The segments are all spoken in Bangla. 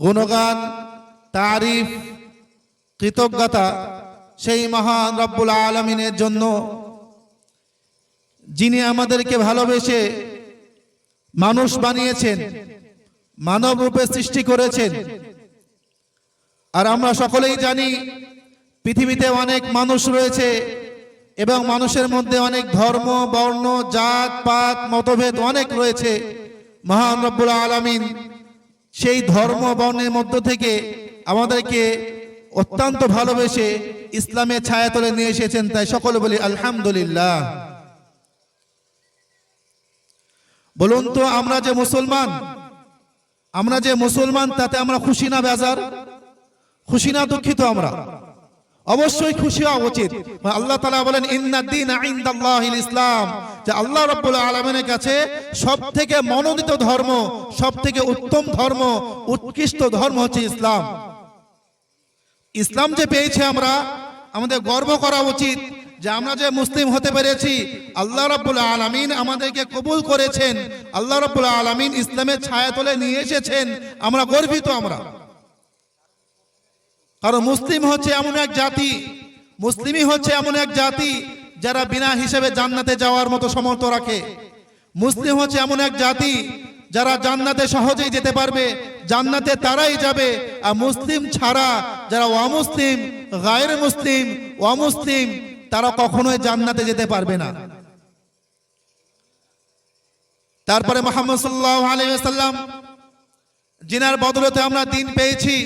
গুণগান, তারিফ, কৃতজ্ঞতা সেই মহান রব্বুল আলামিনের জন্য, যিনি আমাদেরকে ভালোবেসে মানুষ বানিয়েছেন, মানব রূপে সৃষ্টি করেছেন। আর আমরা সকলেই জানি পৃথিবীতে অনেক মানুষ রয়েছে এবং মানুষের মধ্যে অনেক ধর্ম, বর্ণ, জাত পাত, মতভেদ অনেক রয়েছে। মহান রব্বুল আলামিন সেই ধর্ম বর্ণের মধ্য থেকে আমাদেরকে অত্যন্ত ভালোবেসে ইসলামের ছায়াতলে নিয়ে এসেছেন। তাই সকলে বলি আলহামদুলিল্লাহ। বলুন তো, আমরা যে মুসলমান তাতে আমরা খুশি না বেজার? খুশি না দুঃখিত? আমরা অবশ্যই খুশি হওয়া উচিত। আল্লাহ তাআলা বলেন ইন্নাদ-দীনা ইনদাল্লাহিল ইসলাম, যে আল্লাহ রাব্বুল আলামিনের কাছে সবথেকে মনোনীত ধর্ম, সবথেকে উত্তম ধর্ম, উৎকৃষ্ট ধর্ম হচ্ছে ইসলাম। ইসলাম যে পেয়েছি আমরা, আমাদের গর্ব করা উচিত যে আমরা যে মুসলিম হতে পেরেছি। আল্লাহ রাব্বুল আলামিন আমাদেরকে কবুল করেছেন, আল্লাহ রাব্বুল আলামিন ইসলামের ছায়াতলে নিয়ে এসেছেন, আমরা গর্বিত। আমরা কারণ মুসলিম হচ্ছে এমন এক জাতি, মুসলিমই হচ্ছে এমন এক জাতি যারা বিনা হিসেবে জান্নাতে যাওয়ার মতো সামর্থ্য রাখে। মুসলিম হচ্ছে এমন এক জাতি যারা জান্নাতে সহজেই যেতে পারবে, জান্নাতে তারাই যাবে। আর মুসলিম ছাড়া যারা অমুসলিম, গায়রে মুসলিম, অমুসলিম, তারা কখনোই জান্নাতে যেতে পারবে না। তারপরে মুহাম্মদ সাল্লাল্লাহু আলাইহি ওয়াসাল্লাম, জিনার বদৌলতে আমরা দ্বীন পেয়েছি,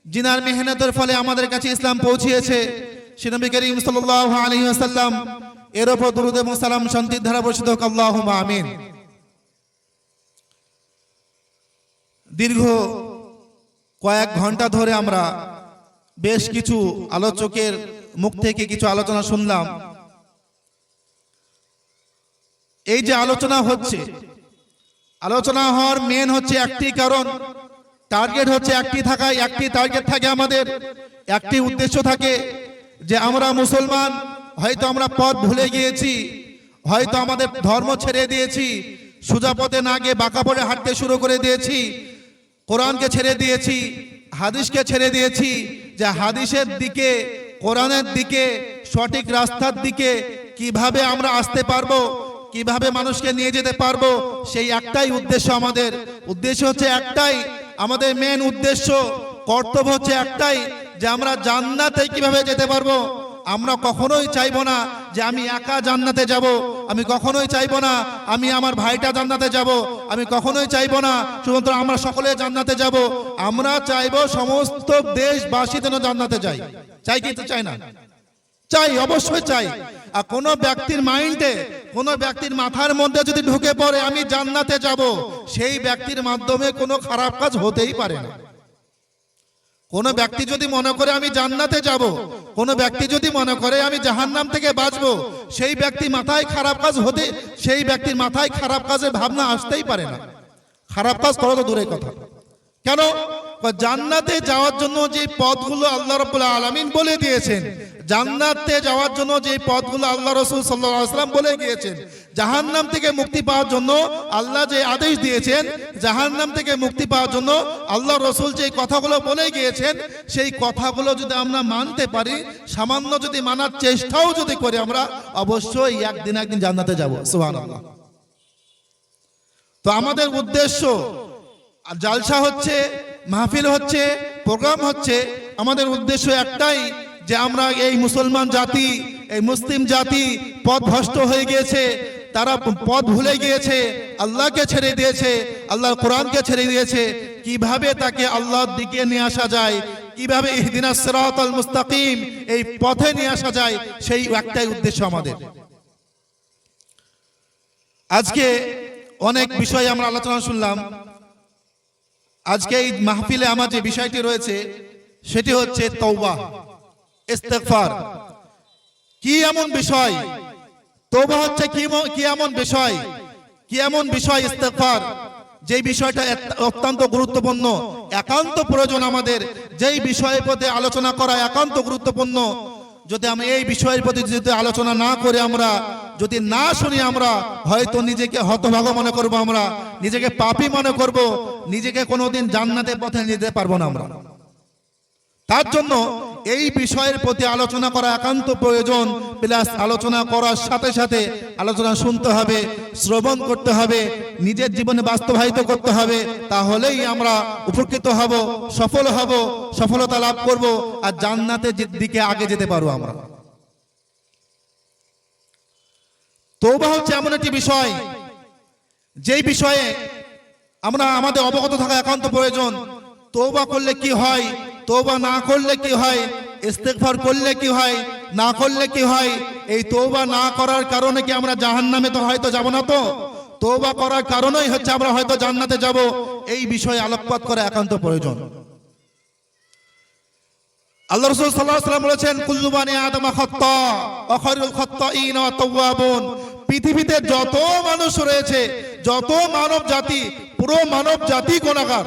জিনার মেহনতের ফলে আমাদের কাছে ইসলাম পৌঁছিয়েছে, সে নবী করিম সাল্লাল্লাহু আলাইহি ওয়াসাল্লাম, এর উপর দরুদ এবং সালাম শান্তির ধারা বর্ষিত হোক, আল্লাহুম্মা আমিন। দীর্ঘ কয়েক ঘন্টা ধরে আমরা বেশ কিছু আলোচকের মুখ থেকে কিছু আলোচনা শুনলাম। এই যে আলোচনা হচ্ছে, আলোচনা হওয়ার মেন হচ্ছে একটি কারণ, টার্গেট হচ্ছে একটি টার্গেট থাকে আমাদের, একটি উদ্দেশ্য থাকে যে আমরা মুসলমান, হয়তো আমরা পথ ভুলে গিয়েছি, হয়তো আমাদের ধর্ম ছেড়ে দিয়েছি, সোজা পথে না গিয়ে বাঁকা পথে হাঁটতে শুরু করে দিয়েছি, কোরআনকে ছেড়ে দিয়েছি, হাদিসকে ছেড়ে দিয়েছি। যে হাদিসের দিকে, কোরআনের দিকে, সঠিক রাস্তার দিকে কিভাবে আমরা আসতে পারবো, কিভাবে মানুষকে নিয়ে যেতে পারবো, সেই একটাই উদ্দেশ্য। আমাদের উদ্দেশ্য হচ্ছে একটাই, আমাদের মেন উদ্দেশ্য, কর্তব্য হচ্ছে একটাই, যে আমরা জান্নাতে কিভাবে যেতে পারবো। আমরা কখনোই চাইবো না যে আমি একা জান্নাতে যাব, আমি কখনোই চাইবো না আমি আমার ভাইটা জান্নাতে যাব, আমি কখনোই চাইবো না শুধুমাত্র আমরা সকলে জান্নাতে যাব। আমরা চাইবো সমস্ত দেশবাসী যেন জান্নাতে যায়। চাই কি চাই না? চাই, অবশ্যই চাই। আর কোনো ব্যক্তির মাইন্ডে, কোনো ব্যক্তির মাথার মধ্যে যদি ঢুকে পড়ে আমি জান্নাতে যাব, সেই ব্যক্তির মাধ্যমে কোনো খারাপ কাজ হতেই পারে না। কোনো ব্যক্তি যদি মনে করে আমি জান্নাতে যাব, কোনো ব্যক্তি যদি মনে করে আমি জাহান্নাম থেকে বাঁচবো, সেই ব্যক্তির মাথায় খারাপ কাজের ভাবনা আসতেই পারে না। খারাপ কাজ করা তো দূরের কথা। কেন? জান্নাতে যাওয়ার জন্য যে পথগুলো আল্লাহ রাব্বুল আলামিন বলে দিয়েছেন, জান্নাতে যাওয়ার জন্য যে পথগুলো আল্লাহ রাসূল সাল্লাল্লাহু আলাইহি ওয়াসাল্লাম বলে গিয়েছেন, জাহান্নাম থেকে মুক্তি পাওয়ার জন্য আল্লাহ যে আদেশ দিয়েছেন, জাহান্নাম থেকে মুক্তি পাওয়ার জন্য আল্লাহ রাসূল যে কথাগুলো বলে গিয়েছেন, সেই কথাগুলো যদি আমরা মানতে পারি, সামান্য যদি মানার চেষ্টাও যদি করি, আমরা অবশ্যই একদিন জান্নাতে যাব। সুবহানাল্লাহ। তো আমাদের উদ্দেশ্য, জালসা হচ্ছে, মাহফিল হচ্ছে, প্রোগ্রাম হচ্ছে, আমাদের উদ্দেশ্য একটাই যে আমরা এই মুসলমান জাতি, এই মুসলিম জাতি পথভ্রষ্ট হয়ে গিয়েছে, তারা পথ ভুলে গিয়েছে, আল্লাহকে ছেড়ে দিয়েছে, আল্লাহর কোরআনকে ছেড়ে দিয়েছে। কিভাবে তাকে আল্লাহর দিকে নিয়ে আসা যায়, কিভাবে ইহদিনাস সিরাতাল মুস্তাকিম, এই পথে নিয়ে আসা যায়, সেই একটাই উদ্দেশ্য আমাদের। আজকে অনেক বিষয় আমরা আলোচনা শুনলাম। আজকে এই মাহফিলে আমার যে বিষয়টি রয়েছে সেটি হচ্ছে তওবা, ইস্তেগফার। কি এমন বিষয় তওবা হচ্ছে, কি এমন বিষয় ইস্তেগফার, যে বিষয়টা অত্যন্ত গুরুত্বপূর্ণ, একান্ত প্রয়োজন আমাদের, যেই বিষয়ের প্রতি আলোচনা করা একান্ত গুরুত্বপূর্ণ। যদি আমি এই বিষয়ের প্রতি যদি আলোচনা না করে, আমরা যদি না শুনি, আমরা হয়তো নিজেকে হতভাগা মনে করবো, আমরা নিজেকে পাপী মনে করব, নিজেকে কোনোদিন জান্নাতের পথে নিতে পারবো না আমরা। তার জন্য এই বিষয়ের প্রতি আলোচনা করা একান্ত প্রয়োজন। প্লাস আলোচনা করার সাথে সাথে আলোচনা শুনতে হবে, শ্রবণ করতে হবে, নিজের জীবনে বাস্তবায়িত করতে হবে। তাহলেই আমরা উপকৃত হব, সফল হব, সফলতা লাভ করব, আর জান্নাতের দিকে আগে যেতে পারবো আমরা। তওবা হচ্ছে এমন একটি বিষয়, যেই বিষয়ে আমরা আমাদের অবগত থাকা একান্ত প্রয়োজন। তওবা করলে কি হয়, তওবা না করলে কি হয়, ইস্তেগফার করলে কি হয়, না করলে কি হয়। এই তওবা না করার কারণে কি আমরা জাহান্নামে তো হয়তো যাব না, তো তওবা করার কারণেই হচ্ছে আমরা হয়তো জান্নাতে যাব। এই বিষয়ে আলোকপাত করা একান্ত প্রয়োজন। আল্লাহ রাসূল সাল্লাল্লাহু আলাইহি ওয়াসাল্লাম বলেছেন, কুল্লু বানি আদম খাত্তা ওয়া খায়রুল খাত্তাইন ওয়া তাওয়াবুন। পৃথিবীতে যত মানুষ রয়েছে, যত মানব জাতি, পুরো মানব জাতি গুনাহগার।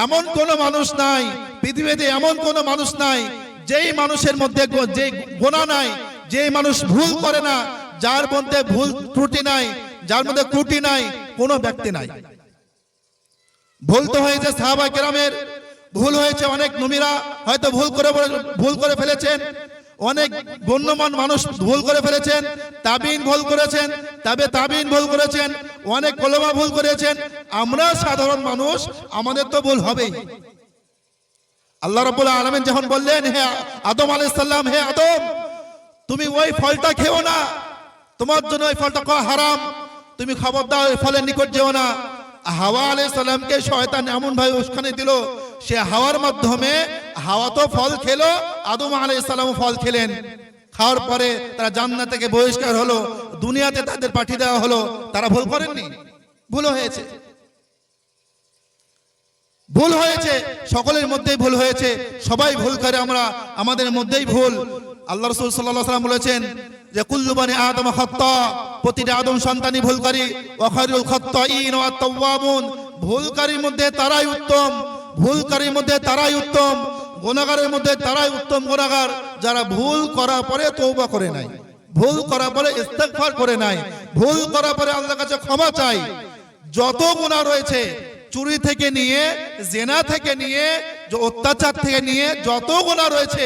এমন কোন মানুষ নাই পৃথিবীতে, এমন কোন মানুষ নাই যেই মানুষের মধ্যে যে গুনাহ নাই, যে মানুষ ভুল করে না, যার মধ্যে ভুল ত্রুটি নাই, যার মধ্যে ত্রুটি নাই, কোনো ব্যক্তি নাই। ভুল তো হয়েছে সাহাবা কেরামের, ভুল হয়েছে অনেক নবীরা হয়তো ভুল করে ফেলেছেন, অনেক গণ্যমান মানুষ ভুল করে ফেলেছেন, তাবিঈন ভুল করেছেন, তাবিঈন ভুল করেছেন, অনেক উলামা ভুল করেছেন। আমরা সাধারণ মানুষ, আমাদের তো ভুল হবেই। আল্লাহ রাব্বুল আলামিন যখন বললেন, হে আদম আলাইহিস সালাম, হে আদম, তুমি ওই ফলটা খেও না, তোমার জন্য ওই ফলটা হারাম, তুমি খবরদার ওই ফলের নিকট যেও না। হাওয়া আলাইহিস সালামকে শয়তান এমন ভাবে উস্কানি দিল, সে হাওয়ার মাধ্যমে, হাওয়া তো ফল খেলো, আদম আলাইহিস সালাম ফল খেলেন। খাওয়ার পরে তারা জান্নাত থেকে বহিষ্কার হলো, দুনিয়াতে তাদের পাঠিয়ে দেওয়া হলো। তারা ভুল করেননি? ভুল হয়েছে, ভুল হয়েছে, সকলের মধ্যেই ভুল হয়েছে, সবাই ভুল করে, আমরা আমাদের মধ্যেই ভুল। আল্লাহ রাসূল সাল্লাল্লাহু আলাইহি ওয়াসাল্লাম বলেছেন যে কুল্লু বানি আদম খাত্তা, প্রতিটা আদম সন্তানই ভুলকারী, ওয়া খায়রুল খাত্তাইন ওয়া তাওয়াবুন। ভুলকারীর মধ্যে তারাই উত্তম, ভুলকারীর মধ্যে তারাই উত্তম, গুনাহগারের মধ্যে তারাই উত্তম গুনাহগার, যারা ভুল করার পরে তওবা করে নাই, ভুল করার পরে ইস্তেগফার করে নাই, ভুল করার পরে আল্লাহর কাছে ক্ষমা চাই। যত গুনাহ রয়েছে, চুরি থেকে নিয়ে, জেনা থেকে নিয়ে, অত্যাচার থেকে নিয়ে যত গুনাহ রয়েছে,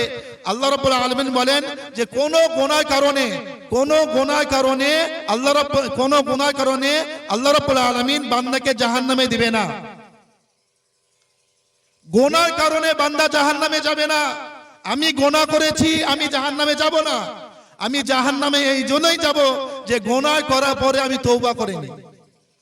আল্লাহ রাব্বুল আলামিন বলেন যে কোন গুনাহর কারণে আল্লাহ রাব্বুল আলামিন বান্দাকে জাহান্নামে দিবে না। গুনাহর কারণে বান্দা জাহান্নামে যাবে না। আমি গুনাহ করেছি, আমি জাহান্নামে যাব না। আমি জাহান্নামে এই জন্যই যাব যে গুনাহ করার পরে আমি তওবা করিনি।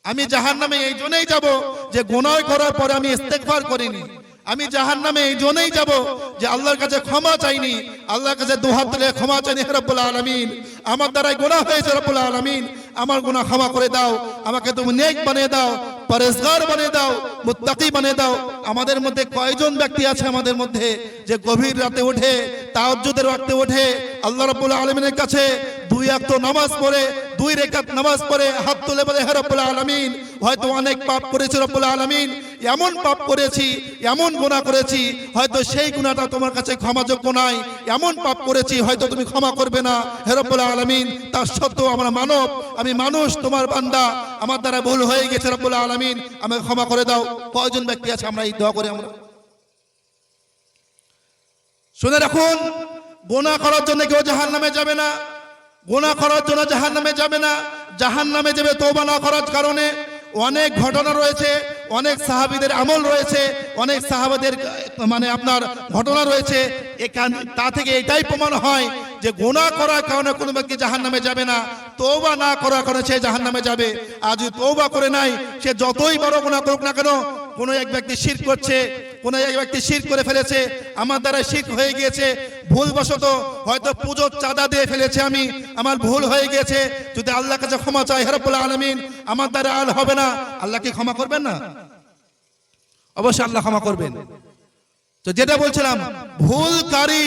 আমি জাহান্নামে এই জন্যই যাব যে গুনাহ করার পরে আমি ইস্তেগফার করিনি। আমি জাহান্নামে এই জন্যই যাব যে আল্লাহর কাছে ক্ষমা চাইনি, আল্লাহর কাছে দুহাত তুলে ক্ষমা চাইনি। হে রব্বুল আলামিন, আমার দ্বারাই গুনাহ হয়েছে, রব্বুল আলামিন আমার গুনাহ ক্ষমা করে দাও, আমাকে তুমি নেক বানিয়ে দাও, পরেজগার বানিয়ে দাও, মুত্তাকি বানিয়ে দাও। আমাদের মধ্যে কয়জন ব্যক্তি আছে আমাদের মধ্যে যে গভীর রাতে উঠে, তাহাজ্জুদের ওয়াক্তে উঠে, আল্লাহ রাব্বুল আলামিনের কাছে 2 ওয়াক্ত নামাজ পড়ে, 2 রাকাত নামাজ পড়ে হাত তুলে বলে, হে রব্বুল আলামিন, হয়তো অনেক পাপ করেছি রব্বুল আলামিন, এমন পাপ করেছি, এমন গুনাহ করেছি, হয়তো সেই গুনাহটা তোমার কাছে ক্ষমাযোগ্য নয়, এমন পাপ করেছি হয়তো তুমি ক্ষমা করবে না। হে রব্বুল আলামিন, তার সত্ত্বেও আমরা মানব, আমি মানুষ, তোমার বান্দা, আমার দ্বারা ভুল হয়ে গেছে, রব্বুল আলামিন আমাকে ক্ষমা করে দাও। কয়জন ব্যক্তি আছে আমরা এই দোয়া করি? আমরা শুনে রাখুন, গুনাহ করার জন্য কেউ জাহান্নামে যাবে না, গুনাহ করার জন্য জাহান্নামে যাবে না। জাহান্নামে যাবে তওবা না করার কারণে। অনেক ঘটনা রয়েছে, অনেক সাহাবীদের আমল রয়েছে, অনেক সাহাবাদের আপনার ঘটনা রয়েছে। তা থেকে এটাই প্রমাণ হয় যে গুনাহ করার কারণে কোনো ব্যক্তি জাহান্নামে যাবে না, তওবা না করার কারণে সে জাহান্নামে যাবে। আর যদি তওবা করে নাই, সে যতই বড় গুনাহ করুক না কেন, কোনো এক ব্যক্তি শিরক করছে, কোনো এক ব্যক্তি শিরক করে ফেলেছে, আমার দ্বারা শিরক হয়ে গিয়েছে, ভুলবশত হয়তো পূজোর চাঁদা দিয়ে ফেলেছে, আমি আমার ভুল হয়ে গিয়েছে, যদি আল্লাহর কাছে ক্ষমা চাই, হে রব্বুল আলামিন আমার দ্বারা আর হবে না, আল্লাহ কি ক্ষমা করবেন না? অবশ্যই আল্লাহ ক্ষমা করবেন। তো যেটা বলছিলাম, ভুলকারী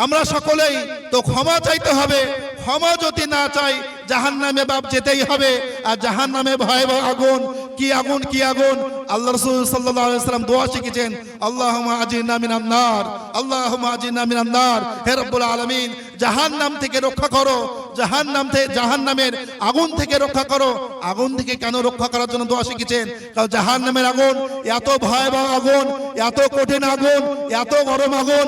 আমরা সকলেই, তো ক্ষমা চাইতে হবে। ক্ষমা যদি না চাই, জাহান্নামে বাপ যেতেই হবে। আর জাহান্নামে ভয়াবহ আগুন, কি আগুন, কি আগুন! আল্লাহ রাসূল সাল্লাল্লাহু আলাইহি ওয়াসাল্লাম দোয়া শিখিয়েছেন, আল্লাহুম্মা আজিরনা মিনান নার, আল্লাহুম্মা আজিরনা মিনান নার। হে রব্বুল আলামিন, জাহান্নাম থেকে রক্ষা করো, জাহান্নামের আগুন থেকে রক্ষা করো। আগুন থেকে কেন রক্ষা করার জন্য দোয়া শিখেছেন? কারণ জাহান্নামের আগুন এত ভয়াবহ আগুন, এত কঠিন আগুন, এত গরম আগুন।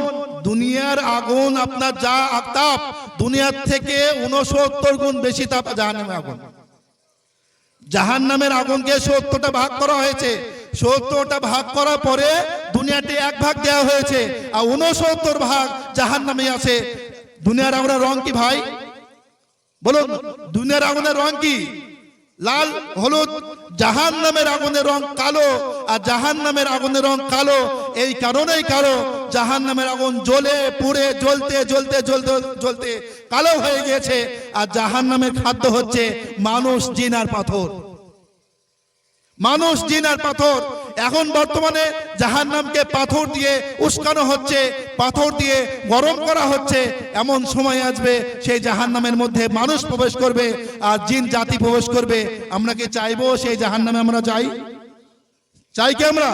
দুনিয়ার আগুন আপনার যা তাপ, দুনিয়ার থেকে 69 গুণ বেশি তাপ জাহান্নামের আগুন। জাহান্নামের আগুনকে 70টা ভাগ করা হয়েছে। 70টা ভাগ করার পরে দুনিয়াতে 1 ভাগ দেওয়া হয়েছে, আর 69 ভাগ জাহান্নামে আছে। দুনিয়ার আগুনের রং কি ভাই বলুন? দুনিয়ার আগুনের রং কি? লাল হলুদ। জাহান্নামের আগুনের রং কালো, আর জাহান্নামের আগুনের রং কালো এই কারণেই কালো, জাহান্নামের আগুন জ্বলে পুড়ে জ্বলতে জ্বলতে জ্বলতে জ্বলতে কালো হয়ে গিয়েছে। আর জাহান্নামের খাদ্য হচ্ছে মানুষ, জিন আর পাথর। মানুষ, জিন আর পাথর। এখন বর্তমানে জাহান্নামকে পাথর দিয়ে উস্কানো হচ্ছে, পাথর দিয়ে গরম করা হচ্ছে। এমন সময় আসবে সেই জাহান্নামের মধ্যে মানুষ প্রবেশ করবে আর জিন জাতি প্রবেশ করবে। আমরা কি চাইবো সেই জাহান্নামে আমরা যাই? চাই কি আমরা?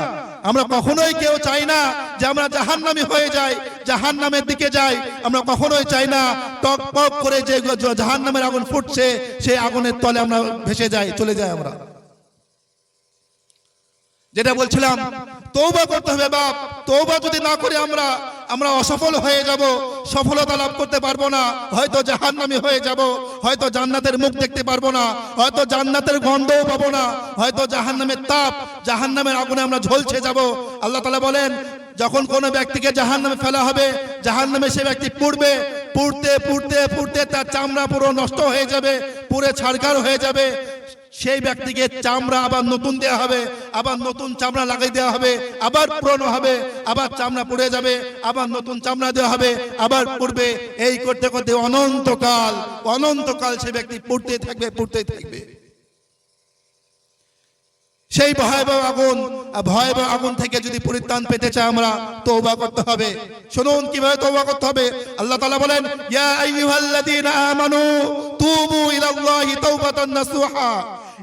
আমরা কখনোই কেউ চাই না যে আমরা জাহান্নামী হয়ে যাই, জাহান্নামের দিকে যাই। আমরা কখনোই চাই না টক টক করে যে জাহান্নামের আগুন ফুটছে সেই আগুনের তলে আমরা ভেসে যাই, চলে যাই আমরা। যেটা বলছিলাম, তওবা করতে হবে বাপ। তওবা যদি না করে আমরা অসফল হয়ে যাব, সফলতা লাভ করতে পারবো না। হয়তো জাহান্নামী হয়ে যাব, হয়তো জান্নাতের মুখ দেখতে পারবো না, হয়তো জান্নাতের গন্ধও পাবো না, হয়তো জাহান্নামের তাপ, জাহান্নামের আগুনে আমরা ঝলসে যাব। আল্লাহ তাআলা বলেন, যখন কোনো ব্যক্তিকে জাহান্নামে ফেলা হবে, জাহান্নামে সে ব্যক্তি পুড়বে, পুড়তে পুড়তে পুড়তে তার চামড়া পুরো নষ্ট হয়ে যাবে, পুড়ে ছারখার হয়ে যাবে। সেই ব্যক্তিকে চামড়া আবার নতুন দেওয়া হবে, আবার নতুন চামড়া লাগাই দেওয়া হবে, আবার পুরনো হবে, আবার চামড়া পুড়ে যাবে, আবার নতুন চামড়া দেওয়া হবে, আবার পুড়বে। এই করতে করতে অনন্তকাল সে ব্যক্তি পুড়তে থাকবে, পুড়তেই থাকবে। সেই ভয়াবহ আগুন থেকে যদি পরিত্রাণ পেতে চাই আমরা, তওবা করতে হবে। শুনুন কিভাবে তওবা করতে হবে। আল্লাহ তাআলা বলেন, ইয়া আইয়ুহাল্লাযীনা আমানু তুবু ইলাল্লাহি তাওবাতান নাসুহা।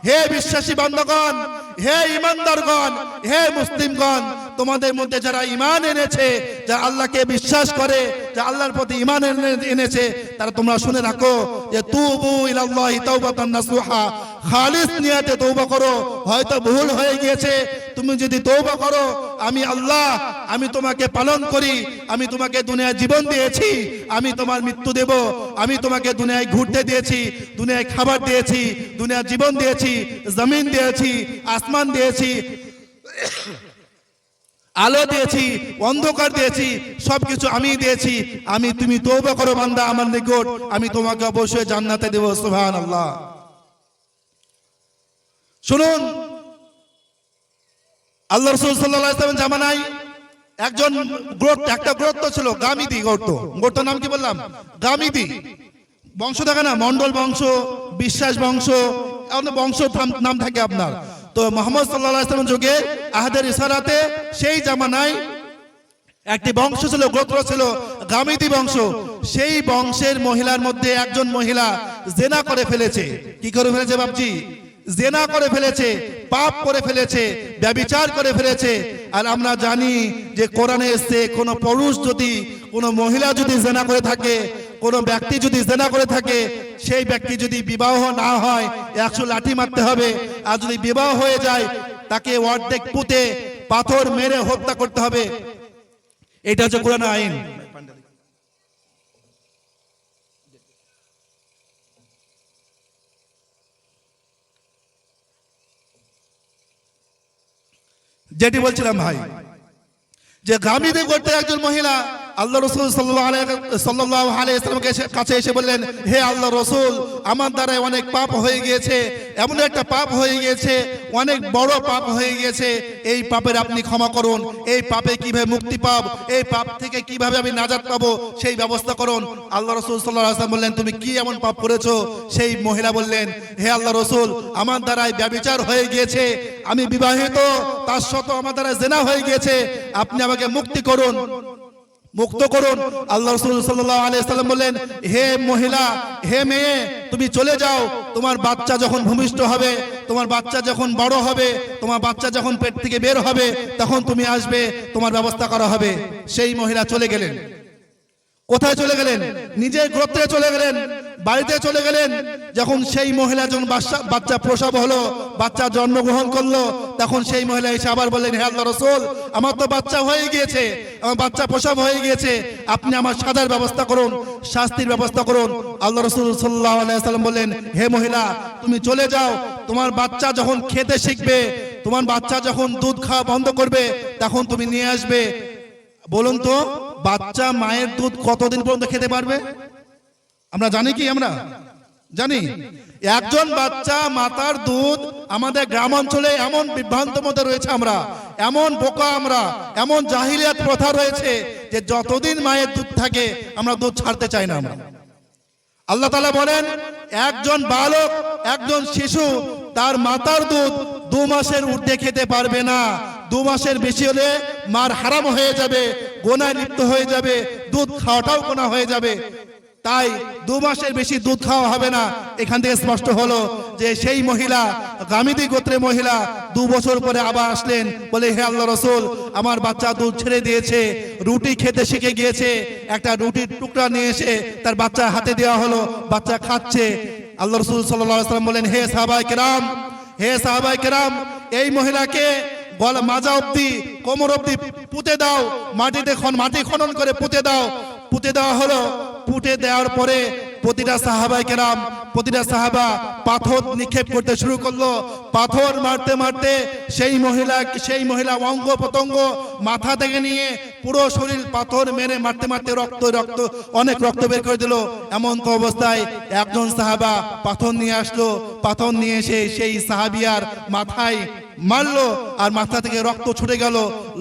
হে বিশ্বাসী বান্দাগণ, হে ঈমানদারগণ, হে মুসলিমগণ, তোমাদের মধ্যে যারা ঈমান এনেছে, যারা আল্লাহকে বিশ্বাস করে, যারা আল্লাহর প্রতি ঈমান এনেছে, তারা তোমরা শুনে রাখো যে তুবু ইলাল্লাহি তাওবাতান নাসুহা, খালিস নিয়তে তওবা করো। হয়তো ভুল হয়ে গিয়েছে, তুমি যদি তওবা করো, আমি আল্লাহ, আমি তোমাকে পালন করি, আমি তোমাকে দুনিয়ায় জীবন দিয়েছি, আমি তোমার মৃত্যু দেব, আমি তোমাকে দুনিয়ায় ঘুরতে দিয়েছি, দুনিয়ায় খাবার দিয়েছি, দুনিয়ার জীবন দিয়েছি, জমিন দিয়েছি, আসমান দিয়েছি, আলো দিয়েছি, অন্ধকার দিয়েছি, সবকিছু আমি দিয়েছি। তুমি তওবা করো বান্দা আমার নিকট, আমি তোমাকে অবশ্যই জান্নাতে দেব। সুবহানাল্লাহ। শুনুন, আল্লাহ রাসূল সাল্লাল্লাহু আলাইহি ওয়াসাল্লাম জামানায় একটা গোত্র ছিল, গামিদি গোত্র। গোত্রের নাম কি বললাম? গামিদি বংশ থাকে না, মন্ডল বংশ, বিশ্বাস বংশ, বংশ নাম থাকে আপনার। তো মুহাম্মদ সাল্লাল্লাহু আলাইহি ওয়াসাল্লাম যুগে আহাদের ইশারাতে সেই জামানায় একটি বংশ ছিল, গোত্র ছিল গামিদি বংশ। সেই বংশের মহিলার মধ্যে একজন মহিলা জিনা করে ফেলেছে। কি করে ফেলেছে বাপজি? জিনা করে ফেলেছে, পাপ করে ফেলেছে, ব্যভিচার করে ফেলেছে। আর আমরা জানি যে কোরআনে এসেছে, কোন পুরুষ যদি, কোন মহিলা যদি জিনা করে থাকে, কোন ব্যক্তি যদি জিনা করে থাকে, সেই ব্যক্তি যদি বিবাহ না হয় 100 লাঠি মারতে হবে। আর যদি বিবাহ হয়ে যায়, তাকে অর্ধেক পুঁতে পাথর মেরে হত্যা করতে হবে। এটা হচ্ছে কোরআন আইন। যেটি বলছিলাম ভাই, যে গামিদি গোত্রের একজন মহিলা আল্লাহ রাসূল সাল্লাল্লাহু আলাইহি ওয়াসাল্লামের কাছে এসে বললেন, হে আল্লাহ রাসূল, আমার দ্বারা অনেক পাপ হয়ে গিয়েছে, এমন একটা পাপ হয়ে গিয়েছে, অনেক বড় পাপ হয়ে গিয়েছে। এই পাপের আপনি ক্ষমা করুন। এই পাপে কিভাবে মুক্তি পাব, এই পাপ থেকে কিভাবে আমি নাজাত পাবো, সেই ব্যবস্থা করুন। আল্লাহ রাসূল সাল্লাল্লাহু আলাইহি ওয়াসাল্লাম বললেন, তুমি কি এমন পাপ করেছো? সেই মহিলা বললেন, হে আল্লাহ রাসূল, আমার দ্বারাই ব্যভিচার হয়ে গিয়েছে, আমি বিবাহিত, তার সত্ত্বেও আমার দ্বারা জিনা হয়ে গিয়েছে, আপনি আমাকে মুক্তি করুন, মুক্ত করুন। আল্লাহ রাসূল সাল্লাল্লাহু আলাইহি ওয়াসাল্লাম বললেন, হে মহিলা, হে মেয়ে, তুমি চলে যাও। তোমার বাচ্চা যখন ভূমিষ্ঠ হবে, তোমার বাচ্চা যখন বড় হবে, তোমার বাচ্চা যখন পেট থেকে বের হবে, তখন তুমি আসবে, তোমার ব্যবস্থা করা হবে। সেই মহিলা চলে গেলেন। কোথায় চলে গেলেন? নিজের গোত্রে চলে গেলেন, বাড়িতে চলে গেলেন। যখন সেই মহিলা যখন বাচ্চা প্রসব হলো, বাচ্চা জন্মগ্রহণ করলো, তখন সেই মহিলা এসে আবার বললেন, হে আল্লাহর রাসূল, আমার তো বাচ্চা হয়ে গিয়েছে, আমার বাচ্চা প্রসব হয়ে গিয়েছে, আপনি আমার সাজার ব্যবস্থা করুন, শাস্তির ব্যবস্থা করুন। আল্লাহ রাসূল সাল্লাল্লাহু আলাইহি ওয়াসাল্লাম বললেন, হে মহিলা, তুমি চলে যাও, তোমার বাচ্চা যখন খেতে শিখবে, তোমার বাচ্চা যখন দুধ খাওয়া বন্ধ করবে, তখন তুমি নিয়ে আসবে। বলুন তো, বাচ্চা মায়ের দুধ কতদিন পর্যন্ত খেতে পারবে? আমরা জানি কি? আমরা জানি একজন বাচ্চা মাতার দুধ, আমাদের গ্রাম অঞ্চলে এমন বিভ্রান্ত মধ্যে রয়েছে, আমরা এমন বোকা, আমরা এমন জাহিলিয়াত প্রথা রয়েছে যে যতদিন মায়ের দুধ থাকে আমরা দুধ ছাড়তে চাই না। আমরা আল্লাহ তাআলা বলেন, একজন বালক, একজন শিশু তার মাতার দুধ 2 মাসের ঊর্ধ্বে খেতে পারবে না। 2 মাসের বেশি হলে মার হারাম হয়ে যাবে, গোনায় লিপ্ত হয়ে যাবে, দুধ খাওয়াটাও গোনা হয়ে যাবে। তাই 2 মাসের বেশি দুধ খাওয়া হবে না। এখান থেকে স্পষ্ট হলো যে সেই মহিলা, গামিদী গোত্রের মহিলা, 2 বছর পরে আবার আসলেন, বলে, হে আল্লাহর রাসূল, আমার বাচ্চা দুধ ছেড়ে দিয়েছে, রুটি খেতে শিখে গিয়েছে। একটা রুটির টুকরা নিয়ে এসে তার বাচ্চা হাতে দেওয়া হলো, বাচ্চা খাচ্ছে। আল্লাহ রাসূল সাল্লাল্লাহু আলাইহি ওয়াসাল্লাম বলেন, হে সাহাবায়ে কেরাম, হে সাহাবায়ে কেরাম, এই মহিলাকে গলা মাজা অবধি, কোমর অবধি পুঁতে দাও, মাটি খনন করে পুঁতে দাও। পুঁতে দেওয়া হলো। পুঁতে দেওয়ার পরে প্রতিটা সাহাবা পাথর নিক্ষেপ করতে শুরু করলো। পাথর মারতে মারতে সেই মহিলা অঙ্গ প্রত্যঙ্গ, মাথা থেকে নিয়ে পুরো শরীর পাথর মেরে মারতে মারতে অনেক রক্ত বের করে দিল। এমন তো অবস্থায় একজন সাহাবা পাথর নিয়ে আসলো। পাথর নিয়ে এসে সেই সাহাবিয়ার মাথায় মারলো, আর মাথা থেকে রক্ত ছুটে গেল।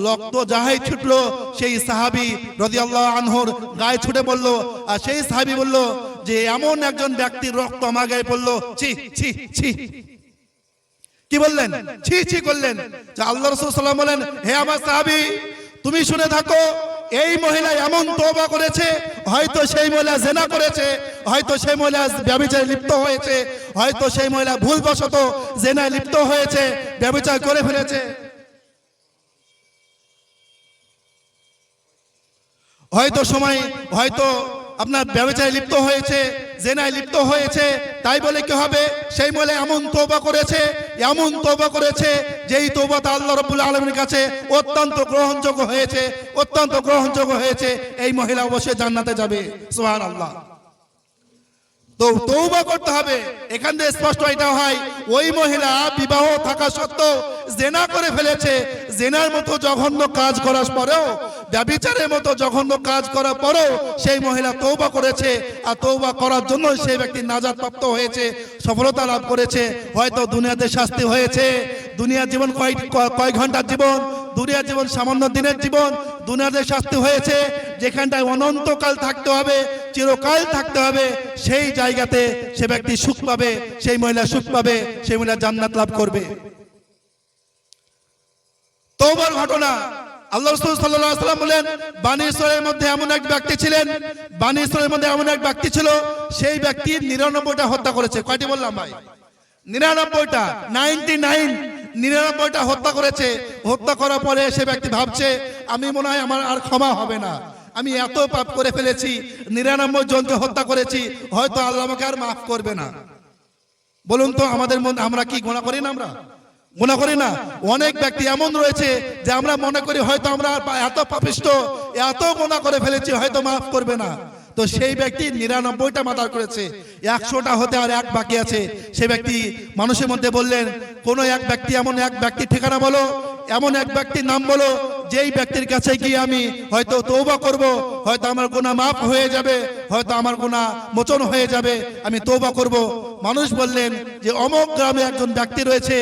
রক্ত যাহাই ছুটলো, সেই সাহাবী রাদিয়াল্লাহু আনহুর গায়ে ছুটে পড়ল। আর সেই সাহাবী বলল যে এমন একজন ব্যক্তির রক্ত আমার গায়ে পড়লো, ছি ছি ছি। কি বললেন? ছি ছি করলেন। যে আল্লাহ রাসূল সাল্লাল্লাহু আলাইহি ওয়াসাল্লাম বলেন, হে আমার সাহাবী, তুমি শুনে থাকো, এই মহিলা এমন তওবা করেছে, হয়তো সেই মহিলা জিনা করেছে, হয়তো সেই মহিলা ব্যভিচারে লিপ্ত হয়েছে, হয়তো সেই মহিলা ভুলবশত জিনায় লিপ্ত হয়েছে, ব্যভিচার করে ফেলেছে, হয়তো আপনার ব্যভিচারে লিপ্ত হয়েছে, জিনায় লিপ্ত হয়েছে। তাই বলে কি হবে? সেই মহিলা এমন তওবা করেছে যেই তওবাটা আল্লাহ রাব্বুল আলামিনের কাছে অত্যন্ত গ্রহণযোগ্য হয়েছে। এই মহিলা অবশ্যই জান্নাতে যাবে। সুবহানাল্লাহ। তো তওবা করতে হবে। এখান থেকে স্পষ্ট এটা হয়, ওই মহিলা বিবাহ থাকা সত্ত্বেও জিনা করে ফেলেছে। জিনার মতো জঘন্য কাজ করার পরেও, ব্যভিচারের মতো জঘন্য কাজ করার পরেও সেই মহিলা তওবা করেছে। আর তওবা করার জন্য সেই ব্যক্তি নাজাত প্রাপ্ত হয়েছে, সফলতা লাভ করেছে। হয়তো দুনিয়াতে শাস্তি হয়েছে, দুনিয়ার জীবন কয় ঘন্টার জীবন, দুনিয়ার জীবন সামান্য দিনের জীবন, দুনিয়াতে শাস্তি হয়েছে। যেখানটায় অনন্তকাল থাকতে হবে, চিরকাল থাকতে হবে, সেই জায়গাতে সে ব্যক্তি সুখ পাবে, সেই মহিলা সুখ পাবে, সেই মহিলা জান্নাত লাভ করবে। তওবার ঘটনা আল্লাহ রাসূল সাল্লাল্লাহু আলাইহি ওয়াসাল্লাম বলেন, বনী ইসরাঈলের মধ্যে এমন এক ব্যক্তি ছিল, সেই ব্যক্তি 99টা হত্যা করেছে। কয়টি বললাম ভাই? 99টা, 99টা হত্যা করেছে। হত্যা করার পরে সে ব্যক্তি ভাবছে, আমি মনে হয় আমার আর ক্ষমা হবে না, আমি এত পাপ করে ফেলেছি, 99 জনকে হত্যা করেছি, হয়তো আল্লাহ আমাকে আর মাফ করবে না। বলুন তো, আমাদের মধ্যে আমরা কি গুনাহ করি না? আমরা গুনাহ করি না? অনেক ব্যক্তি এমন রয়েছে যে আমরা মনে করি হয়তো আমরা এত পাপিষ্ট, এত গুনাহ করে ফেলেছি, হয়তো মাফ করবে না। তো সেই ব্যক্তি 99টা মার্ডার করেছে, 100টা হতে আর এক বাকি আছে। সে ব্যক্তি মানুষের মধ্যে বললেন, কোন এক ব্যক্তি, এমন এক ব্যক্তির ঠিকানা বলো, এমন এক ব্যক্তির নাম বলো, যেই ব্যক্তির কাছে গিয়ে আমি হয়তো তওবা করব, হয়তো আমার গুনাহ মাফ হয়ে যাবে, হয়তো আমার গুনাহ মোচন হয়ে যাবে, আমি তওবা করব। মানুষ বললেন যে অমুক গ্রামে একজন ব্যক্তি রয়েছে,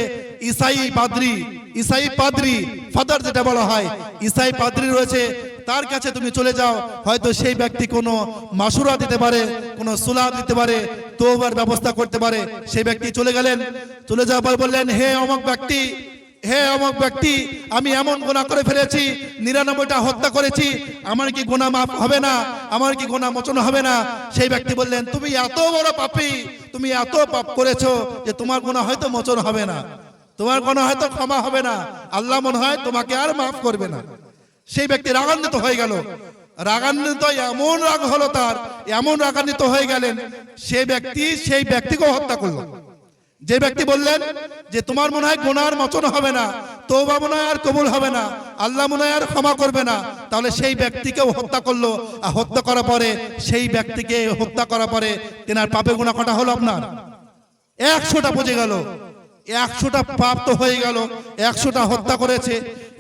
ঈসাই পাদ্রী, ফাদার যেটা বলা হয়, ঈসাই পাদ্রী রয়েছে, তার কাছে তুমি চলে যাও, হয়তো সেই ব্যক্তি কোনো মাসুরা দিতে পারে, কোনো সুলাহ দিতে পারে, তওবার ব্যবস্থা করতে পারে। সেই ব্যক্তি চলে গেলেন। চলে যাওয়ার পর বললেন, হে অমুক ব্যক্তি, আমি এমন গুনাহ করে ফেলেছি, 99টা হত্যা করেছি, আমার কি গুনাহ মাফ হবে না? আমার কি গুনাহ মোচন হবে না? সেই ব্যক্তি বললেন, তুমি এত বড় পাপী, তুমি এত পাপ করেছো যে তোমার গুনাহ হয়তো মোচন হবে না, তোমার গুনাহ হয়তো ক্ষমা হবে না, আল্লাহ মনে হয় তোমাকে আর মাফ করবে না। সেই ব্যক্তি রাগান্বিত হয়ে গেল। রাগান্বিত, এমন রাগ হলো তার, এমন রাগান্বিত হয়ে গেলেন, সেই ব্যক্তিকেও হত্যা করলো। যে ব্যক্তি বললেন যে তোমার মনে হয় গুনার মোচন হবে না, তওবা মনে হয় আর কবুল হবে না, আল্লাহ মনে হয় আর ক্ষমা করবে না, তাহলে সেই ব্যক্তিকেও হত্যা করলো। আর হত্যা করার পরে সেই ব্যক্তিকে হত্যা করার পরে তেনার পাপে গুনাহ কটা হলো আপনার 100টা বুঝে গেল, 100টা পাপ তো হয়ে গেল। 100টা হত্যা করেছে,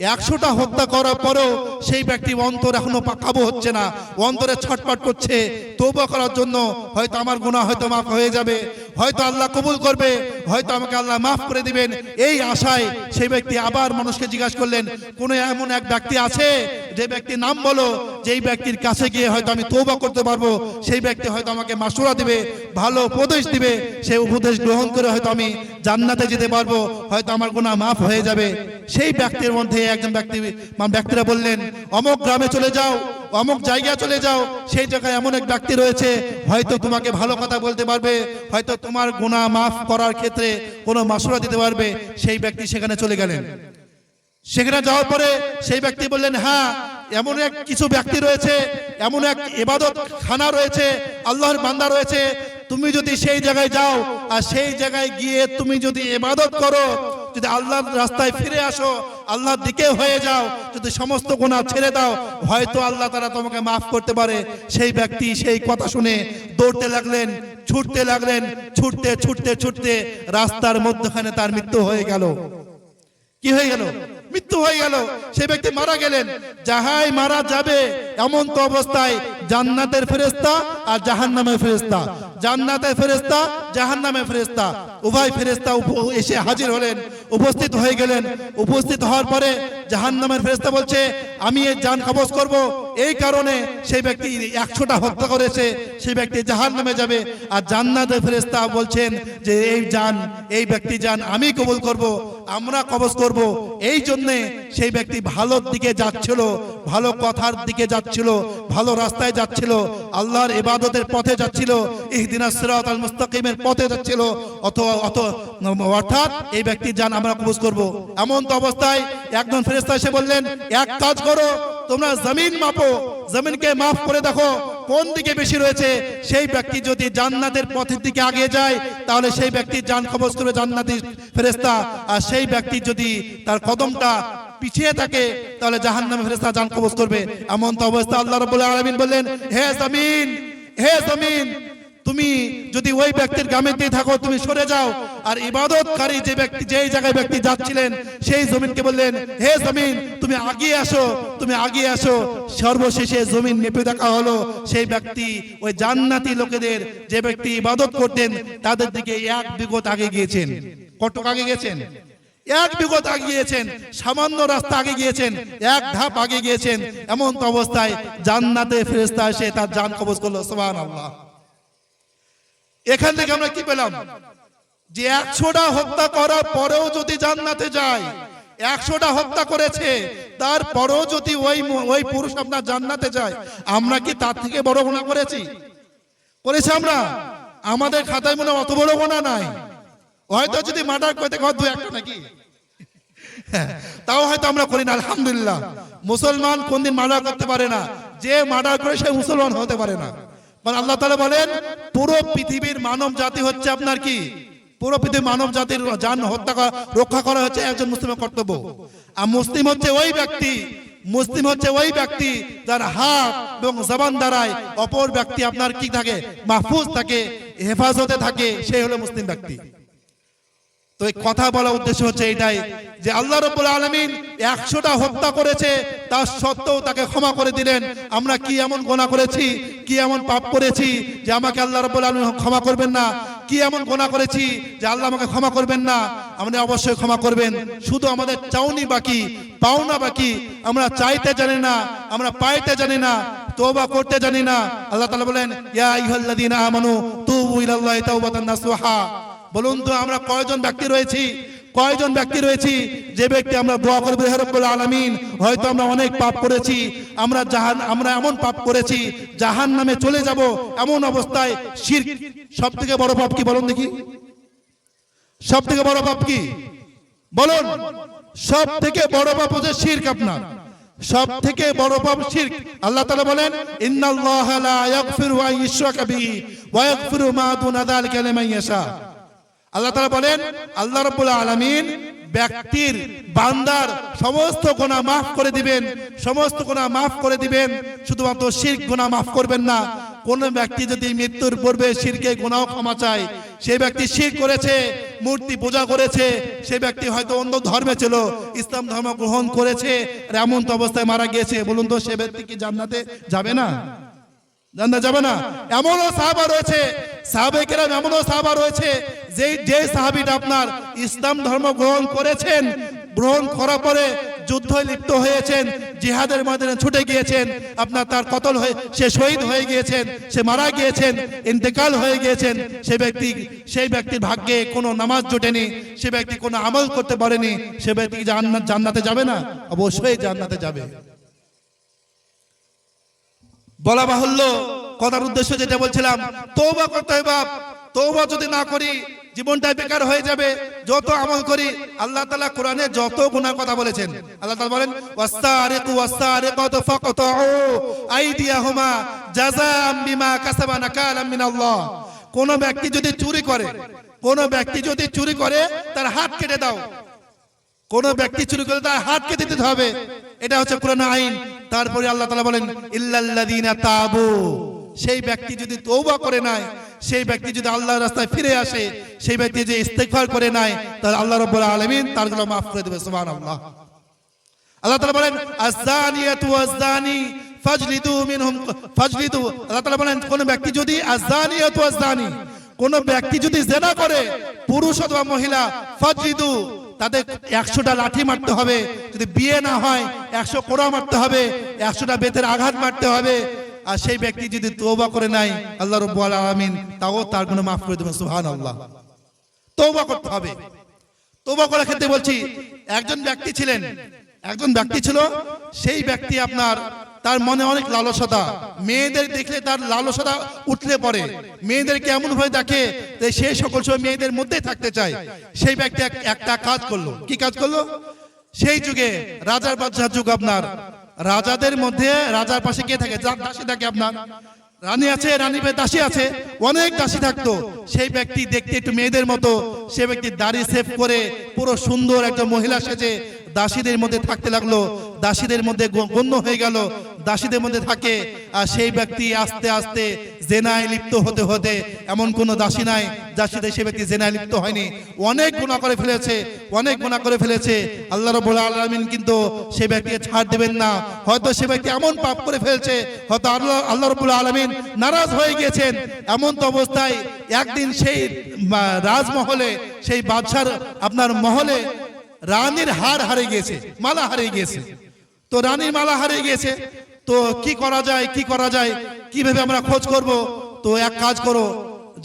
100টা হত্যা করার পরেও সেই ব্যক্তি অন্তর এখনো কাবু হচ্ছে না, অন্তরে ছটফট করছে তওবা করার জন্য। হয়তো আমার গুনাহ হয়তো মাফ হয়ে যাবে, হয়তো আল্লাহ কবুল করবে, হয়তো আমাকে আল্লাহ মাফ করে দিবেন, এই আশায় সেই ব্যক্তি আবার মানুষকে জিজ্ঞাসা করলেন, কোন এমন এক ব্যক্তি আছে যে ব্যক্তির নাম বলো, যেই ব্যক্তির কাছে গিয়ে হয়তো আমি তওবা করতে পারবো, সেই ব্যক্তি হয়তো আমাকে মাশওয়ারা দিবে, ভালো উপদেশ দিবে, সেই উপদেশ গ্রহণ করে হয়তো আমি জান্নাতে যেতে পারবো, হয়তো আমার গুনাহ মাফ হয়ে যাবে। সেই ব্যক্তির মধ্যে একজন ব্যক্তিরা বললেন, অমুক গ্রামে চলে যাও, অমুক জায়গায় চলে যাও, সেই জায়গায় এমন এক ব্যক্তি রয়েছে, হয়তো তোমাকে ভালো কথা বলতে পারবে, হয়তো তোমার গুনাহ মাফ করার ক্ষেত্রে কোনো মাশওয়ারা দিতে পারবে। সেই ব্যক্তি সেখানে চলে গেলেন। সেখানে যাওয়ার পরে সেই ব্যক্তি বললেন, হ্যাঁ, এমন এক কিছু ব্যক্তি রয়েছে, এমন এক ইবাদত খানা রয়েছে, আল্লাহর বান্দা রয়েছে, তুমি যদি সেই জায়গায় যাও আর সেই জায়গায় গিয়ে তুমি যদি ইবাদত করো, যদি আল্লাহর রাস্তায় ফিরে আসো, আল্লাহর দিকে হয়ে যাও, যদি সমস্ত গুনাহ ছেড়ে দাও, হয়তো আল্লাহ তাআলা তোমাকে মাফ করতে পারে। সেই ব্যক্তি সেই কথা শুনে দৌড়তে লাগলেন, ছুটতে লাগলেন, ছুটতে ছুটতে ছুটতে রাস্তার মধ্যখানে তার মৃত্যু হয়ে গেল। কি হয়ে গেল? মৃত্যু হয়ে গেল। সেই ব্যক্তি মারা গেলেন। যাহাই মারা যাবে এমন তো অবস্থায় জান্নাতের ফেরেশতা আর জাহান্নামের ফেরেশতা, জান্নাতের ফেরেশতা জাহান্নামের ফেরেশতা, উভয় ফেরেশতা এসে হাজির হলেন, উপস্থিত হয়ে গেলেন। উপস্থিত হওয়ার পরে জাহান্নামের ফেরেশতা বলছে, আমি এই জান কবজ করব, এই কারণে সেই ব্যক্তি 100টা হত্যা করেছে, সেই ব্যক্তি জাহান্নামে যাবে। আর জান্নাতের ফেরেশতা বলছেন যে এই ব্যক্তি জান আমি কবুল করব, আমরা কবজ করব। এই জন্যে সেই ব্যক্তি ভালোর দিকে যাচ্ছিল, ভালো কথার দিকে যাচ্ছিল, ভালো রাস্তায় যাচ্ছিল, আল্লাহর ইবাদতের পথে যাচ্ছিল, ইহদিনাস সিরাতাল মুস্তাকিমের পথে যাচ্ছিল। অর্থাৎ এই ব্যক্তি জান আমরা কবজ করব। এমন তো অবস্থায় একজন ফেরেশতা এসে বললেন, এক কাজ করো, তোমরা জমিন মাপো, জমিনকে মাপ করে দেখো কোন দিকে বেশি রয়েছে। সেই ব্যক্তি যদি জান্নাতের পথের দিকে এগিয়ে যায়, তাহলে সেই ব্যক্তি জান কবজ করবে জান্নাতি ফেরেশতা। আর সেই ব্যক্তি যদি তার কদমটা পিছিয়ে থাকে, তাহলে জাহান্নামী ফেরেশতা জান কবজ করবে। এমন তো অবস্থা আল্লাহ রাব্বুল আলামিন বললেন, হে জমিন, হে জমিন, তুমি যদি ওই ব্যক্তির গ্রামেতে থাকো তুমি সরে যাও। আর ইবাদতকারী যে ব্যক্তি যেই জায়গায় ব্যক্তি যাচ্ছিলেন, সেই জমিনকে বললেন, হে জমিন, তুমি আগিয়ে আসো, তুমি আগিয়ে আসো। সর্বশেষে জমিন মেপে দেখা হলো, সেই ব্যক্তি ওই জান্নাতি লোকেদের, যে ব্যক্তি ইবাদত করতেন তাদের দিকে 1 বিঘত আগে গিয়েছেন। কতটুক আগে গিয়েছেন? 1 বিঘত আগে গিয়েছেন, সামান্য রাস্তা আগে গিয়েছেন, 1 ধাপ আগে গিয়েছেন। এমন তো অবস্থায় জান্নাতে ফেরেশতা এসে তার জান কবজ করলো। সুবহানাল্লাহ। এখান থেকে আমরা কি পেলাম? যে 100টা হত্যা করার পরেও যদি জান্নাতে যায়, 100টা হত্যা করেছে তারপরেও যদি ওই পুরুষ আপনার জান্নাতে যায়, আমরা কি তার থেকে বড় গুনাহ করেছি? আমরা আমাদের খাতায় মনে অত বড় গুনাহ নাই। হয়তো যদি মার্ডার করতে হয় 2-1টা নাকি, তাও হয়তো আমরা করি না। আলহামদুলিল্লাহ, মুসলমান কোনদিন মার্ডার করতে পারে না, যে মার্ডার করে সে মুসলমান হতে পারে না। আল্লাহ তাআলা বলেন, পুরো পৃথিবীর মানব জাতি হচ্ছে আপনার কি, পুরো পৃথিবীর মানব জাতির জান হত্যা করা, রক্ষা করা হচ্ছে একজন মুসলিমের কর্তব্য। আর মুসলিম হচ্ছে ওই ব্যক্তি, মুসলিম হচ্ছে ওই ব্যক্তি যার হাত এবং জবান দ্বারায় অপর ব্যক্তি আপনার কি থাকে, মাহফুজ থাকে, হেফাজতে থাকে, সেই হলো মুসলিম ব্যক্তি। তো এই কথা বলার উদ্দেশ্য হচ্ছে এটাই যে আল্লাহ রাব্বুল আলামিন 100টা হত্যা করেছে, তার সত্ত্বেও তাকে ক্ষমা করে দিলেন। আমরা কি এমন গুনাহ করেছি, কি এমন পাপ করেছি যে আমাকে আল্লাহ রাব্বুল আলামিন ক্ষমা করবেন না? কি এমন গুনাহ করেছি যে আল্লাহ আমাকে ক্ষমা করবেন না? আমাদের অবশ্যই ক্ষমা করবেন। শুধু আমাদের চাউনি বাকি, পাওনা বাকি। আমরা চাইতে জানি না, আমরা পাইতে জানি না, তওবা করতে জানি না। আল্লাহ তাআলা বলেন, ইয়া আইয়ুহাল্লাযীনা আমানু তুবু ইলাল্লাহি তাওবাতান নাসুহা। বলুন তো আমরা কয়জন ব্যক্তি রয়েছি, কয়জন ব্যক্তি রয়েছি যে ব্যক্তি আমরা দোয়া করব, হে রব্বুল আলামিন, হয়তো আমরা অনেক পাপ করেছি, আমরা এমন পাপ করেছি জাহান্নামে চলে যাব, এমন অবস্থায় শিরক সবথেকে বড় পাপ কি বলুন দেখি? সবথেকে বড় পাপ কি বলুন? সবথেকে বড় পাপ হচ্ছে শিরক। আপনার সব থেকে বড় পাপ শিরক। আল্লাহ তাআলা বলেন ইন্নাল্লাহা লা ইয়াগফিরু আন ইউশরাকা বিহি ওয়া ইয়াগফিরু মা দুনা যালিকা লিমান ইয়াশা। আল্লাহ তাআলা বলেন আল্লাহ রাব্বুল আলামিন ব্যক্তির বান্দার সমস্ত গুনাহ মাফ করে দিবেন, সমস্ত গুনাহ মাফ করে দিবেন, শুধুমাত্র শিরক গুনাহ মাফ করবেন না। কোন ব্যক্তি যদি মৃত্যুর পূর্বে শিরকে গুনাহ ক্ষমা চায়, সেই ব্যক্তি শিরক করেছে, মূর্তি পূজা করেছে, সেই ব্যক্তি হয়তো অন্য ধর্মে ছিল, ইসলাম ধর্ম গ্রহণ করেছে, আর এমন তো অবস্থায় মারা গিয়েছে, বলুন তো সে ব্যক্তি কি জান্নাতে যাবে না? জান্নাতে যাবে না? এমনও সাহাবা রয়েছে, সাহাবায়ে কেরাম এমনও সাহাবা রয়েছে যে সাহাবীটা আপনার ইসলাম ধর্ম গ্রহণ করেছেন, গ্রহণ করার পরে যুদ্ধে লিপ্ত হয়েছেন, জিহাদের ময়দানে ছুটে গিয়েছেন, আপনার তার কতল হয়ে সে শহীদ হয়ে গিয়েছেন, সে মারা গিয়েছেন, ইন্তেকাল হয়ে গিয়েছেন। সেই ব্যক্তির ভাগ্যে কোনো নামাজ জোটেনি, সে ব্যক্তি কোনো আমল করতে পারেনি, সে ব্যক্তি জান্নাতে যাবে না? অবশ্যই জান্নাতে যাবে। বলা বাহুল্য, কথার উদ্দেশ্য যেটা বলছিলাম, তওবা করতে হবে বাপ। তওবা যদি না করি জীবনটা বেকার হয়ে যাবে। যত আমল করি, আল্লাহ তাআলা কোরআনে যত গুনাহ কথা বলেছেন, আল্লাহ তাআলা বলেন ওয়াসতারিকু ওয়াসতারিকাতু ফাকতাউ আইদিয়াহুমা জাযাআম বিমা কাসাবা নাকালাম মিনাল্লাহ। কোন ব্যক্তি যদি চুরি করে, কোন ব্যক্তি যদি চুরি করে তার হাত কেটে দাও। কোন ব্যক্তি চুরি করে তার হাত কেটে দিতে হবে, এটা হচ্ছে কোরআনের আইন। তারপরে আল্লাহ তাআলা বলেন ইল্লাল্লাযীনা তাবু, সেই ব্যক্তি যদি তওবা করে নাই, সেই ব্যক্তি যদি আল্লাহর রাস্তায় ফিরে আসে, সেই ব্যক্তি যে ইস্তেগফার করে নাই, তাহলে আল্লাহ রাব্বুল আলামিন তার গুনাহ মাফ করে দেবে। সুবহানাল্লাহ। আল্লাহ তাআলা বলেন আয-যানিয়াতু ওয়াজ-যানি ফাজলিদু মিনহুম ফাজলিদু। আল্লাহ তাআলা বলেন কোন ব্যক্তি যদি আয-যানিয়াতু ওয়াজ-যানি, কোন ব্যক্তি যদি জিনা করে, পুরুষ অথবা মহিলা, ফাজলিদু, তাদের 100টা লাঠি মারতে হবে। যদি বিয়ে না হয় 100 কোড়া মারতে হবে, 100টা বেতের আঘাত মারতে হবে। আর সেই ব্যক্তি যদি তওবা করে নাই, আল্লাহ রাব্বুল আলামিন তাও তার গুনাহ মাফ করে দেবেন। সুবহানাল্লাহ। তওবা করতে হবে। তওবা করার ক্ষেত্রে বলছি, একজন ব্যক্তি ছিল, সেই ব্যক্তি আপনার তার মনে অনেক লালসতা, মেয়েদের দেখলে তার লালসতা উঠলে পড়ে, মেয়েদেরকে এমন ভাবে দেখে যে সেই সকল সময় মেয়েদের মধ্যেই থাকতে চায়। সেই ব্যক্তি একটা কাজ করলো। কি কাজ করলো? সেই যুগে রাজার বাদশাহ যুগ, আপনার রাজাদের মধ্যে রাজার পাশে কে থাকে? দাসী থাকে। আপনার রানী আছে, রানী দাসী আছে, অনেক দাসী থাকতো। সেই ব্যক্তি দেখতে একটু মেয়েদের মতো, সে ব্যক্তি দাড়ি সেভ করে পুরো সুন্দর একটা মহিলা সেজে দাসীদের মধ্যে থাকতে লাগলো, দাসীদের মধ্যে গণ্য হয়ে গেল, দাসীদের মধ্যে থাকে। আর সেই ব্যক্তি আস্তে আস্তে জেনায় লিপ্ত হতে হতে, এমন কোন দাসী নাই যার সাথে সে ব্যক্তি জেনায় লিপ্ত হয়নি। অনেক গুনাহ করে ফেলেছে, অনেক গুনাহ করে ফেলেছে। আল্লাহ রাব্বুল আলামিন কিন্তু সে ব্যক্তিকে ছাড় দেবেন না। হয়তো সে ব্যক্তি এমন পাপ করে ফেলছে, হয়তো আল্লাহ রাব্বুল আলামিন নারাজ হয়ে গিয়েছেন। এমন তো অবস্থায় একদিন সেই রাজমহলে, সেই বাদশার আপনার মহলে রানীর হার হারিয়ে গিয়েছে, মালা হারিয়ে গিয়েছে। তো রানীর মালা হারিয়ে গিয়েছে, তো কি করা যায়, কিভাবে আমরা খোঁজ করব? তো এক কাজ করো,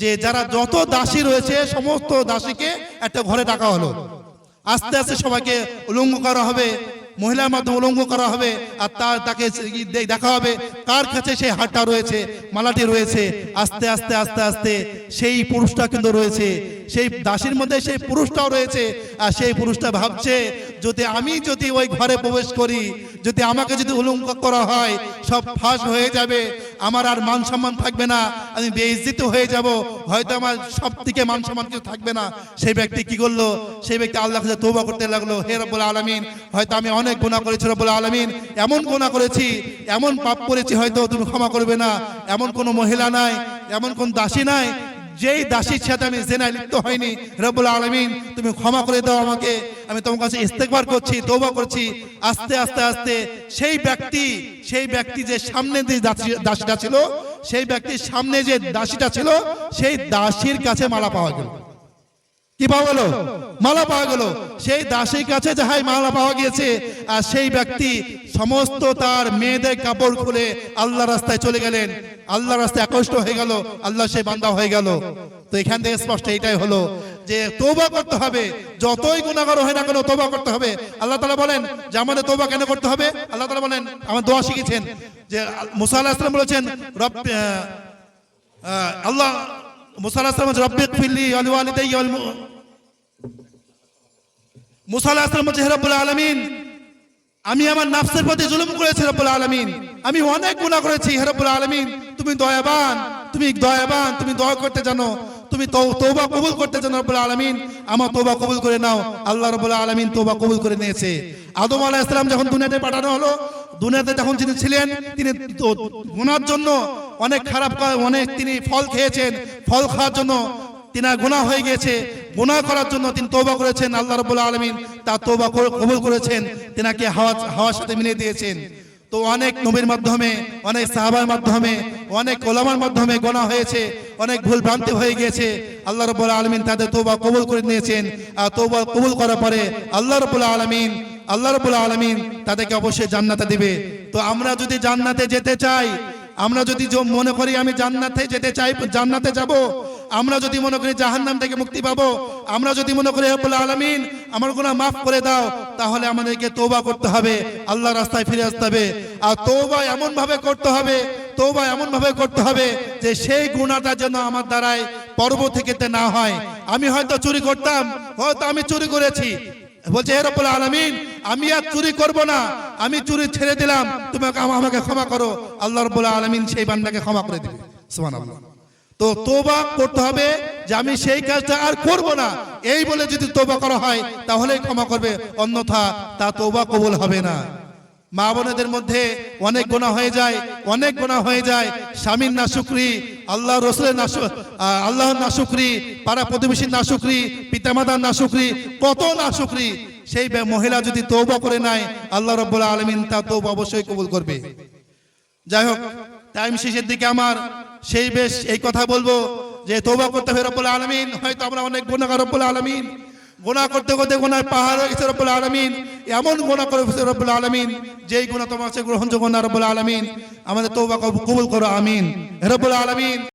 যে যারা যত দাসী রয়েছে সমস্ত দাসীকে একটা ঘরে ডাকা হলো। আস্তে আস্তে সবাইকে উলঙ্গ করা হবে, মহিলার মাধ্যমে উলঙ্গ করা হবে, আর তাকে দেখা হবে কার কাছে সেই হারটা রয়েছে, মালাটি রয়েছে। আস্তে আস্তে আস্তে আস্তে সেই পুরুষটা কিন্তু রয়েছে, সেই দাসীর মধ্যে সেই পুরুষটাও রয়েছে। আর সেই পুরুষটা ভাবছে, আমি যদি ওই ঘরে প্রবেশ করি, যদি আমাকে যদি উলঙ্গ করা হয়, সব ফাঁস হয়ে যাবে, আমার আর মান সম্মান থাকবে না, আমি বেইজ্জত হয়ে যাব, হয়তো আমার সব থেকে মান সম্মান কিছু থাকবে না। সেই ব্যক্তি কি করলো? সেই ব্যক্তি আল্লাহর কাছে তওবা করতে লাগলো, হে রব্বুল আলামিন, হয়তো আমি অনেক গুনাহ করেছি রব্বুল আলামিন, এমন গুনাহ করেছি, এমন পাপ করেছি, হয়তো তুমি ক্ষমা করবে না। এমন কোন মহিলা নাই, এমন কোন দাসী নাই যেই দাসীর সাথে আমি জিনায় লিপ্ত হইনি। রব্বুল আলামিন, তুমি ক্ষমা করে দাও আমাকে, আমি তোমার কাছে ইস্তেগফার করছি, তওবা করছি। আস্তে আস্তে আস্তে সেই ব্যক্তি যে সামনে যে দাসীটা ছিল, সেই ব্যক্তির সামনে যে দাসীটা ছিল, সেই দাসীর কাছে মালা পাওয়া গেল। কি পাওয়া গেল? মালা পাওয়া গেল। সেই দাসীর কাছে যাহাই মালা পাওয়া গিয়েছে, আর সেই ব্যক্তি সমস্ত তার মেয়েদের কাপড় খুলে আল্লাহর রাস্তায় চলে গেলেন। আল্লাহর রাস্তায় আকৃষ্ট হয়ে গেল, আল্লাহ সেই বান্দা হয়ে গেল। তো এখান থেকে স্পষ্ট এটাই হলো যে তওবা করতে হবে, যতই গুনাহগার হয় না কেন তওবা করতে হবে। আল্লাহ তাআলা বলেন যে আমাদের তওবা কেন করতে হবে? আল্লাহ তাআলা বলেন, আমার দোয়া শিখিয়েছেন যে মুসা আলাইহিস সালাম বলেছেন, আল্লাহ মুসা আলাইহিস সালাম রব্বিগফিরলি ওয়া লিওয়ালিদাইয়া মুসা আলাইহিস সালাম বলেছেন, হে রব্বুল আলামিন, আমি আমার নাফসের প্রতি জুলুম করেছি রব্বুল আলামিন, আমি অনেক গুনাহ করেছি হে রব্বুল আলামিন, তুমি দয়াবান, তুমি দয়া করতে জানো, তুমি তওবা কবুল করতে জানো রব্বুল আলামিন, আমার তওবা কবুল করে নাও। আল্লাহ রব্বুল আলামিন তওবা কবুল করে নিয়েছে। আদম আলাইহিস সালাম যখন দুনিয়াতে পাঠানো হলো, দুনিয়াতে যখন যিনি ছিলেন তিনি গুনার জন্য অনেক খারাপ অনেক তিনি ফল খেয়েছেন, ফল খাওয়ার জন্য তিনার গুনাহ হয়ে গিয়েছে, গুনাহ করার জন্য তিনি তওবা করেছেন। আল্লাহ রাব্বুল আলামিন তার তওবা কবুল করেছেন, তিনাকে হাওয়ার সাথে মিলিয়ে দিয়েছেন। তো অনেক নবীর মাধ্যমে, অনেক সাহাবার মাধ্যমে, অনেক ওলামার মাধ্যমে গুনাহ হয়েছে, অনেক ভুল ভ্রান্তি হয়ে গিয়েছে। আল্লাহ রাব্বুল আলামিন তাদের তওবা কবুল করে নিয়েছেন। আর তওবা কবুল করার পরে আল্লাহ রাব্বুল আলামিন তাদেরকে অবশ্যই জান্নাতে দিবে। তো আমরা যদি জান্নাতে যেতে চাই, আমরা যদি মনে করি আমি জান্নাতে যেতে চাই, জান্নাতে যাব, আমরা যদি মনে করি জাহান্নাম থেকে মুক্তি পাবো, আমরা যদি মনে করি রব্বুল আলামিন আমার গুনাহ মাফ করে দাও, তাহলে আমাদেরকে তওবা করতে হবে, আল্লাহর রাস্তায় ফিরে আসতে হবে। আর তওবা এমন ভাবে করতে হবে যে সেই গুনাহটা যেন আমার দ্বারায় পরবর্তীতে না হয়। আমি হয়তো চুরি করতাম, হয়তো আমি চুরি করেছি, বলছে হে রব্বুল আলামিন আমি আর চুরি করব না, আমি চুরি ছেড়ে দিলাম, তুমি আমাকে ক্ষমা করো। আল্লাহ রাব্বুল আলামিন সেই বান্দাকে ক্ষমা করে দিবে। সুবহানাল্লাহ। তো তওবা করতে হবে যে আমি সেই কাজটা আর করব না, এই বলে যদি তওবা করা হয় তাহলেই ক্ষমা করবে, অন্যথা তা তওবা কবুল হবে না। মা বোনেদের মধ্যে অনেক গুনাহ হয়ে যায়, স্বামীর নাশুকরি, আল্লাহর রাসূলের আল্লাহর নাশুকরি, পাড়া প্রতিবেশীর নাশুকরি, পিতামাতার নাশুকরি, কত নাশুকরি। সেই মহিলা যদি তওবা করে নেয়, আল্লাহ রাব্বুল আলামিন তা তওবা অবশ্যই কবুল করবে। যাই হোক, টাইম শেষের দিকে আমার এই কথা বলবো যে তওবা করতে হবে রব্বুল আলামিন। হয়তো আমরা অনেক গুনাহগার রব্বুল আলামিন, গুনাহ করতে গুনার পাহাড় হয়ে গেছে রব্বুল আলামিন, এমন গুনাহ করেছে রব্বুল আলামিন যেই গুনাহ তোমার কাছে গ্রহণযোগ্য না রব্বুল আলামিন। আমাদের তওবা কবুল করো, আমিন হে রব্বুল আলামিন।